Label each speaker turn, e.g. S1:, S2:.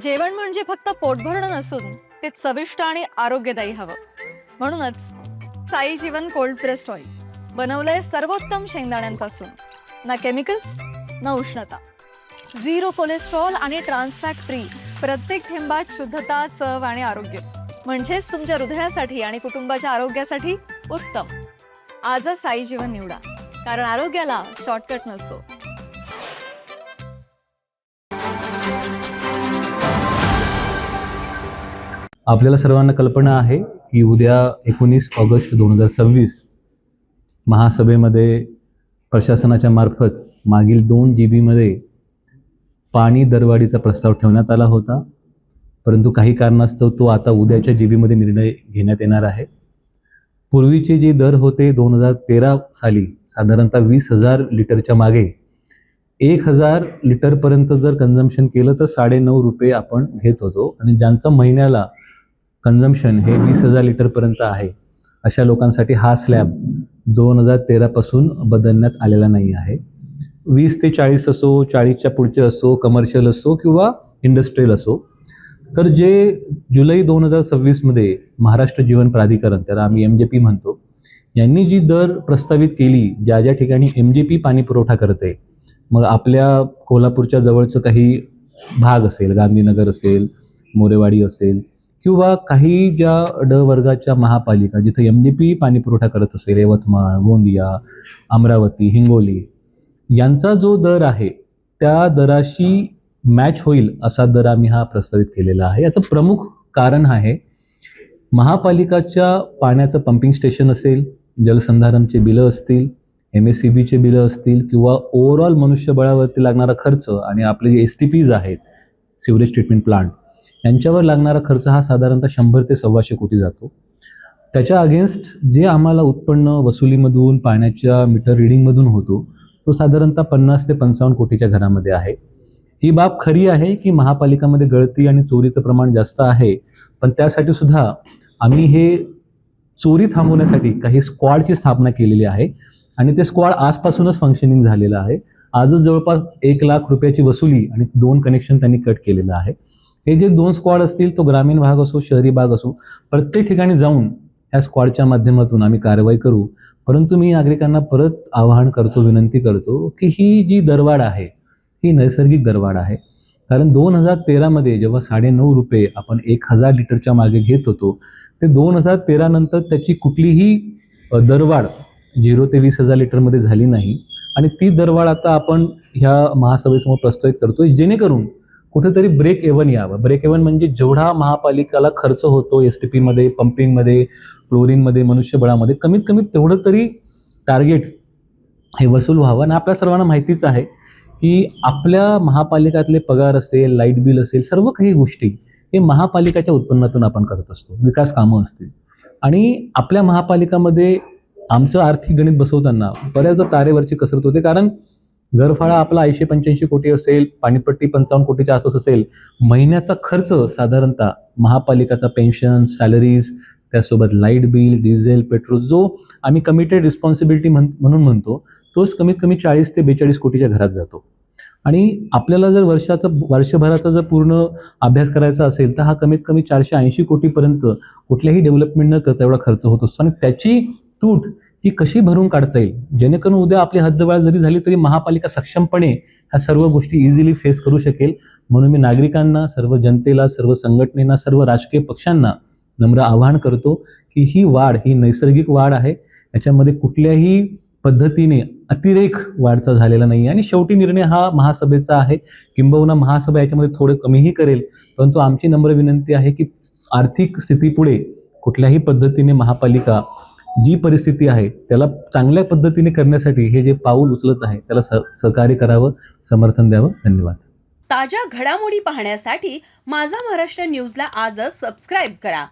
S1: जेवण म्हणजे फक्त पोटभरणं नसून ते चविष्ट आणि आरोग्यदायी हवं. म्हणूनच साई जीवन कोल्ड प्रेस्ड ऑइल बनवलंय सर्वोत्तम शेंगदाण्यांपासून. ना केमिकल्स ना उष्णता, झिरो कोलेस्ट्रॉल आणि ट्रान्सफॅट फ्री. प्रत्येक थेंबात शुद्धता, चव आणि आरोग्य. म्हणजेच तुमच्या हृदयासाठी आणि कुटुंबाच्या आरोग्यासाठी उत्तम. आजच साई जीवन निवडा, कारण आरोग्याला शॉर्टकट नसतो.
S2: आपल्याला सर्वांना कल्पना आहे की उद्या 19 ऑगस्ट 2026 महासभेमध्ये प्रशासनाच्या मार्फत मागील 2 GB पाणी दरवाढीचा प्रस्ताव ठेवण्यात आला होता. परंतु काही कारणास्तव तो आता उद्याच्या GB निर्णय घेण्यात येणार आहे. पूर्वीचे जे दर होते 2013 साली साधारणतः 20,000 लिटरच्या मागे 1,000 लिटरपर्यंत जर कन्झम्पशन केलं तर 9.5 रुपये आपण घेत होतो. आणि ज्यांचं महिन्याला कन्झम्पशन हे 20,000 लिटरपर्यंत आहे अशा लोकांसाठी हा स्लॅब 2013 पासून बदलण्यात आलेला नाही आहे. 20 ते 40 असो, 40च्या पुढचे असो, कमर्शियल असो किंवा इंडस्ट्रियल असो. तर जे जुलै 2026 मध्ये महाराष्ट्र जीवन प्राधिकरण, त्याला आम्ही MJP म्हणतो, यांनी जी दर प्रस्तावित केली, ज्या ज्या ठिकाणी MJP पाणी पुरवठा करते, मग आपल्या कोल्हापूरच्या जवळचं काही भाग असेल, गांधीनगर असेल, मोरेवाडी असेल, किंवा काही ज्या ड वर्गाच्या महापालिका जिथे MJP पाणी पुरवठा करत असेल, यवतमाळ, गोंदिया, अमरावती, हिंगोली, यांचा जो दर आहे त्या दराशी मॅच होईल असा दर आम्ही हा प्रस्तावित केलेला आहे. याचं प्रमुख कारण आहे महापालिकाच्या पाण्याचं पंपिंग स्टेशन असेल, जलसंधारणचे बिलं असतील, MSCBचे बिलं असतील, किंवा ओव्हरऑल मनुष्यबळावरती लागणारा खर्च आणि आपले जे STPs आहेत, सिवरेज ट्रीटमेंट प्लांट, यांच्यावर लागणारा खर्च हा साधारणतः 100 ते 125 कोटी जातो. त्याच्या अगेन्स्ट जे आम्हाला उत्पन्न वसुलीमधून, पाण्याच्या मीटर रिडिंगमधून होतो, तो साधारणतः 50 ते 55 कोटीच्या घरामध्ये आहे. ही बाब खरी आहे की महापालिकामध्ये गळती आणि चोरीचं प्रमाण जास्त आहे, पण त्यासाठी सुद्धा आम्ही हे चोरी थांबवण्यासाठी काही स्क्वॉडची स्थापना केलेली आहे आणि ते स्क्वॉड आजपासूनच फंक्शनिंग झालेलं आहे. आजच जवळपास 1 लाख रुपयाची वसुली आणि 2 कनेक्शन त्यांनी कट केलेलं आहे. हे जे 2 स्क्वॉड असतील, तो ग्रामीण भाग असो, शहरी भाग असो, प्रत्येक ठिकाणी जाऊन ह्या स्क्वॉडच्या माध्यमातून आम्ही कारवाई करू. परंतु मी नागरिकांना परत आवाहन करतो, विनंती करतो की ही जी दरवाढ आहे ही नैसर्गिक दरवाढ आहे. कारण 2013 मध्ये जेव्हा 9.5 रुपये आपण 1,000 लिटरच्या मागे घेत होतो, ते 2013 नंतर त्याची कुठलीही दरवाढ 0 ते 20,000 लिटरमध्ये झाली नाही. आणि ती दरवाढ आता आपण ह्या महासभेसमोर प्रस्तावित करतोय, जेणेकरून कुठेतरी ब्रेक इव्हन यावं. ब्रेक इव्हन म्हणजे जेवढा महापालिकाला खर्च होतो STPमध्ये, पंपिंगमध्ये, फ्लोरिंगमध्ये, मनुष्यबळामध्ये, कमीत कमी तेवढं तरी टार्गेट हे वसूल व्हावं. आणि आपल्या सर्वांना माहितीच आहे की आपल्या महापालिकातले पगार असेल, लाईट बिल असेल, सर्व काही गोष्टी हे महापालिकाच्या उत्पन्नातून आपण करत असतो. विकास कामं असतील, आणि आपल्या महापालिकामध्ये आमचं आर्थिक गणित बसवताना बऱ्याचदा तारेवरची कसरत होते. कारण घरफाळा आपला 80-85 कोटी असेल, पाणीपट्टी 55 कोटीच्या आसपास असेल. महिन्याचा खर्च साधारणतः महापालिकाचा पेन्शन, सॅलरीज, त्यासोबत लाईट बिल, डिझेल, पेट्रोल, जो आम्ही कमिटेड रिस्पॉन्सिबिलिटी म्हणून म्हणतो, तोच कमीत कमी 40 ते 42 कोटीच्या घरात जातो. आणि आपल्याला जर वर्षभराचा जर पूर्ण अभ्यास करायचा असेल तर हा कमीत कमी 480 कोटीपर्यंत कुठल्याही डेव्हलपमेंट न करता एवढा खर्च होत असतो. आणि त्याची तूट ही कशी भरून काढता येईल, जेणेकरून उद्या आपली हद्दवाढ जरी झाली तरी महापालिका सक्षमपणे ह्या सर्व गोष्टी इझिली फेस करू शकेल. म्हणून मी नागरिकांना, सर्व जनतेला, सर्व संघटनेला, सर्व राजकीय पक्षांना नम्र आवाहन करतो की ही वाढ ही नैसर्गिक वाढ आहे. याच्यामध्ये कुठल्याही पद्धतीने अतिरेक वाढचा झालेला नाही. आणि शेवटी निर्णय हा महासभेचा आहे. किंबहुना महासभा याच्यामध्ये थोडं कमीही करेल, परंतु आमची नम्र विनंती आहे की आर्थिक स्थितीपुढे कुठल्याही पद्धतीने महापालिका जी परिस्थिती आहे त्याला चांगल्या पद्धतीने करण्यासाठी हे जे पाऊल उचलत आहे त्याला सहकार्य करावं, समर्थन द्यावं. धन्यवाद.
S3: ताज्या घडामोडी पाहण्यासाठी माझा महाराष्ट्र न्यूजला आजच सबस्क्राईब करा.